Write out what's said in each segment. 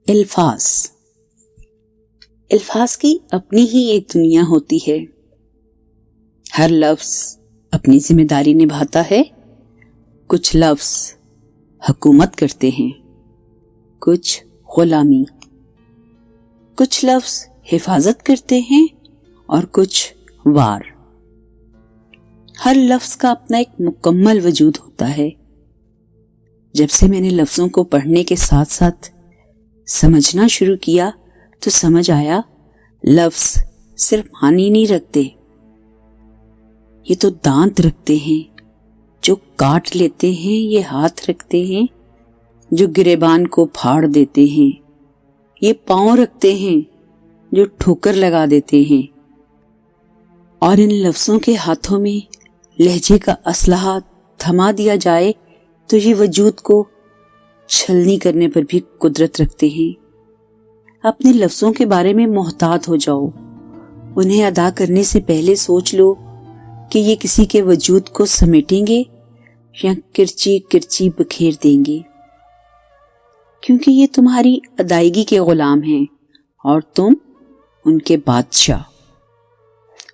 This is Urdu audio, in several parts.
الفاظ کی اپنی ہی ایک دنیا ہوتی ہے. ہر لفظ اپنی ذمہ داری نبھاتا ہے. کچھ لفظ حکومت کرتے ہیں، کچھ غلامی. کچھ لفظ حفاظت کرتے ہیں اور کچھ وار. ہر لفظ کا اپنا ایک مکمل وجود ہوتا ہے. جب سے میں نے لفظوں کو پڑھنے کے ساتھ ساتھ سمجھنا شروع کیا تو سمجھ آیا لفظ صرف معنی نہیں رکھتے، یہ تو دانت رکھتے ہیں جو کاٹ لیتے ہیں، یہ ہاتھ رکھتے ہیں جو گریبان کو پھاڑ دیتے ہیں، یہ پاؤں رکھتے ہیں جو ٹھوکر لگا دیتے ہیں. اور ان لفظوں کے ہاتھوں میں لہجے کا اسلحہ تھما دیا جائے تو یہ وجود کو چھلنی کرنے پر بھی قدرت رکھتے ہیں. اپنے لفظوں کے بارے میں محتاط ہو جاؤ. انہیں ادا کرنے سے پہلے سوچ لو کہ یہ کسی کے وجود کو سمیٹیں گے یا کرچی کرچی بکھیر دیں گے، کیونکہ یہ تمہاری ادائیگی کے غلام ہیں اور تم ان کے بادشاہ.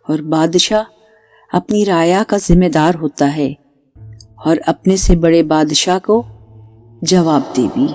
اور بادشاہ اپنی رعایا کا ذمہ دار ہوتا ہے اور اپنے سے بڑے بادشاہ کو جواب دے بھی.